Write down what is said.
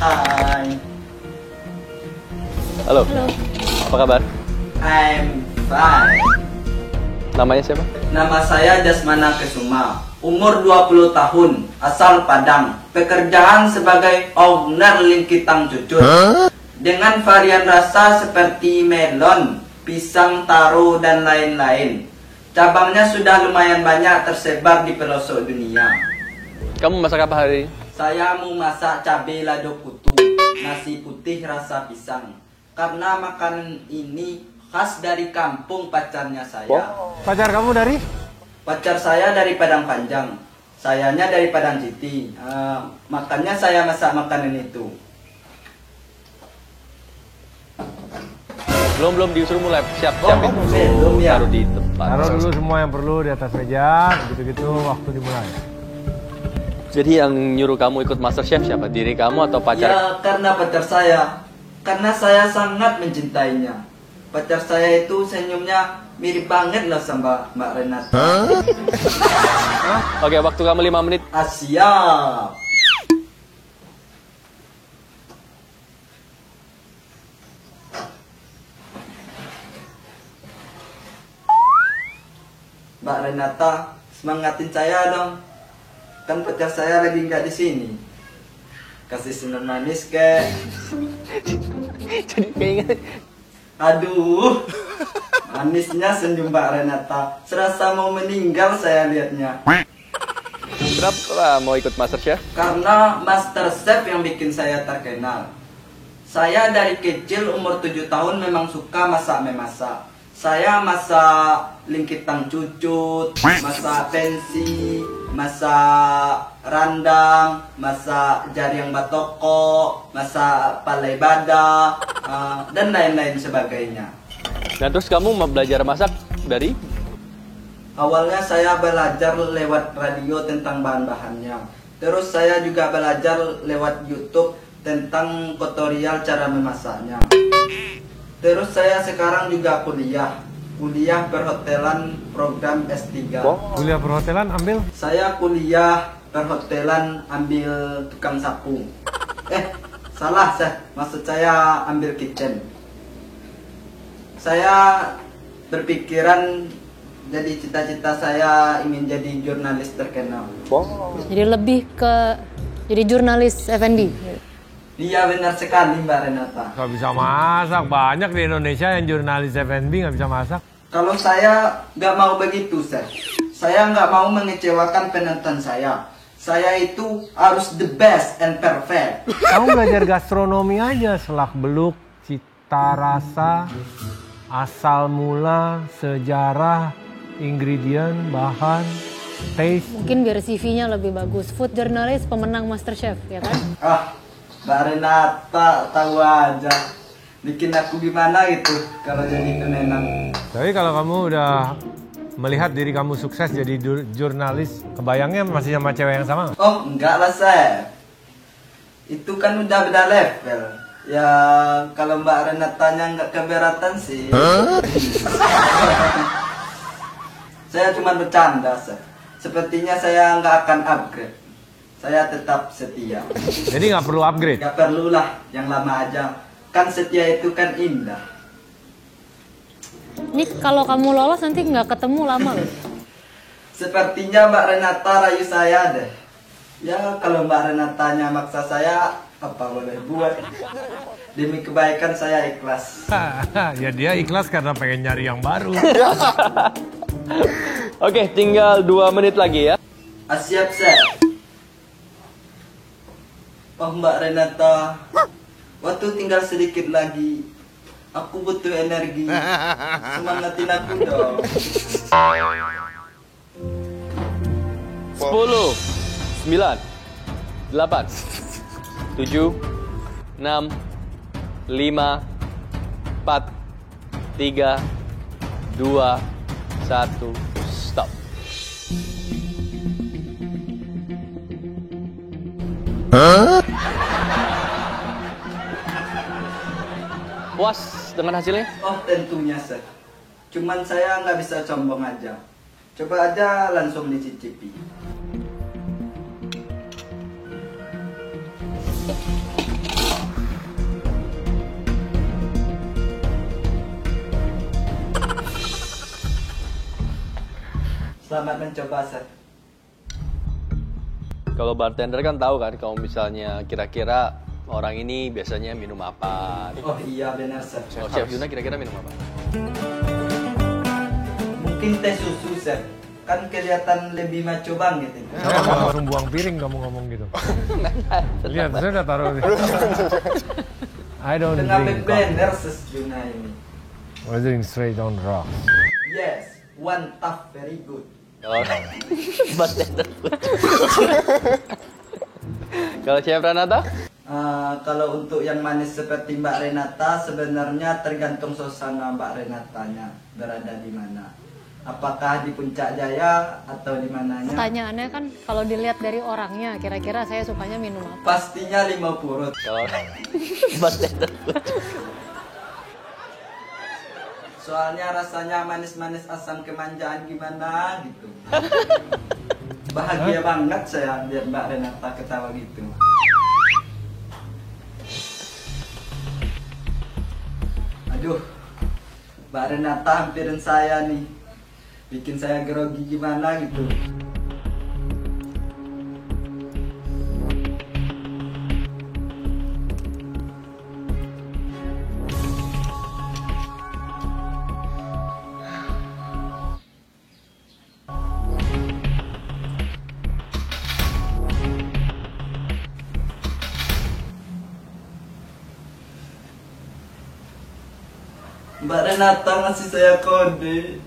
Hai. Halo. Halo. Apa kabar? I'm fine. Namanya siapa? Nama saya Jasmana Kesuma. Umur 20 tahun. Asal Padang. Pekerjaan sebagai owner Lingkitang Cucut. Dengan varian rasa seperti melon, pisang, taro, dan lain-lain. Cabangnya sudah lumayan banyak tersebar di pelosok dunia. Kamu masak apa hari ini? Saya mau masak cabai lado kutu, nasi putih rasa pisang. Karena makanan ini khas dari kampung pacarnya saya. Pacar kamu dari? Pacar saya dari Padang Panjang. Sayanya dari Padang Citi. Makanya saya masak makanan itu. Belum disuruh mulai. Siap-siap itu. belum ya. Taruh di tempat. Taruh dulu semua yang perlu di atas meja, begitu-gitu waktu dimulai. Jadi yang nyuruh kamu ikut MasterChef siapa? Diri kamu atau pacar? Ya, karena pacar saya. Karena saya sangat mencintainya. Pacar saya itu senyumnya mirip banget lah sama Mbak Renata. Oke, waktu kamu 5 menit. Siap. Mbak Renata, semangatin saya dong. Kan pacar saya lagi nggak di sini. Kasih senyum manis ke. Jadi keinget. Aduh, manisnya senyum Mbak Renata. Serasa mau meninggal saya lihatnya. Kenapa mau ikut MasterChef? Karena MasterChef yang bikin saya terkenal. Saya dari kecil umur 7 tahun memang suka masak-memasak. Saya masak lingkitang cucut, masak pensi, masak randang, masak jariang batoko, masak palai bada, dan lain-lain sebagainya. Nah terus kamu mau belajar masak dari? Awalnya saya belajar lewat radio tentang bahan-bahannya. Terus saya juga belajar lewat YouTube tentang tutorial cara memasaknya. Terus saya sekarang juga kuliah perhotelan program S3. Kuliah perhotelan ambil? Saya kuliah perhotelan ambil tukang sapu. Salah saya. Maksud saya ambil kitchen. Saya berpikiran jadi cita-cita saya ingin jadi jurnalis terkenal. Jadi lebih ke jadi jurnalis F&B. Iya benar sekali Mbak Renata. Gak bisa masak, banyak di Indonesia yang jurnalis F&B gak bisa masak. Kalau saya nggak mau begitu, saya nggak mau mengecewakan penonton saya. Saya itu harus the best and perfect. Kamu belajar gastronomi aja, selak-beluk, cita rasa, asal mula, sejarah, ingredient, bahan, taste. Mungkin biar CV-nya lebih bagus. Food journalist, pemenang MasterChef, ya kan? Mbak Renata tahu aja. Bikin aku gimana gitu kalau jadi penenang. Tapi kalau kamu udah melihat diri kamu sukses jadi jurnalis, kebayangnya masih sama cewek yang sama? Oh enggak lah itu kan udah beda level. Ya kalau Mbak Renatanya nggak keberatan sih. Saya cuma bercanda Sepertinya saya nggak akan upgrade. Saya tetap setia. Jadi nggak perlu upgrade? Nggak perlulah, yang lama aja. Kan setia itu kan indah. Ini kalau kamu lolos nanti nggak ketemu lama loh. Sepertinya Mbak Renata rayu saya deh. Ya kalau Mbak Renatanya maksa saya, apa boleh buat. Demi kebaikan saya ikhlas. Ya dia ikhlas karena pengen nyari yang baru. Oke, tinggal 2 menit lagi ya. Siap. Oh Mbak Renata, waktu tinggal sedikit lagi. Aku butuh energi. Semangatin aku dong. 10, 9, 8, 7, 6, 5, 4, 3, 2, 1, stop. Puas dengan hasilnya? Oh tentunya Cuman saya nggak bisa sombong aja. Coba aja langsung dicicipi. Selamat mencoba, Chef. Kalau bartender kan tahu kan kalau misalnya kira-kira orang ini biasanya minum apa. Oh iya benar, Chef. Oh, Chef Yuna kira-kira minum apa? Mungkin teh susu, Chef. Kan kelihatan lebih maco banget itu. Kenapa langsung buang piring kamu ngomong gitu? Lihat, saya udah taruh. I don't Tengah drink bener, coffee. Sis Yuna ini. We're doing straight on rocks. Yes, one tough, very good. Kalau bartender. Kalau Chef Renata? Kalau untuk yang manis seperti Mbak Renata, sebenarnya tergantung suasana Mbak Renatanya berada di mana. Apakah di Puncak Jaya atau di mananya? Pertanyaannya kan kalau dilihat dari orangnya, kira-kira saya sukanya minum apa? Pastinya limau purut. Kalau bartender. Soalnya rasanya manis-manis asam kemanjaan gimana gitu. Bahagia banget saya lihat Mbak Renata ketawa gitu. Aduh, Mbak Renata hampirin saya nih. Bikin saya grogi gimana gitu. Mbak Renata ngasih saya kode.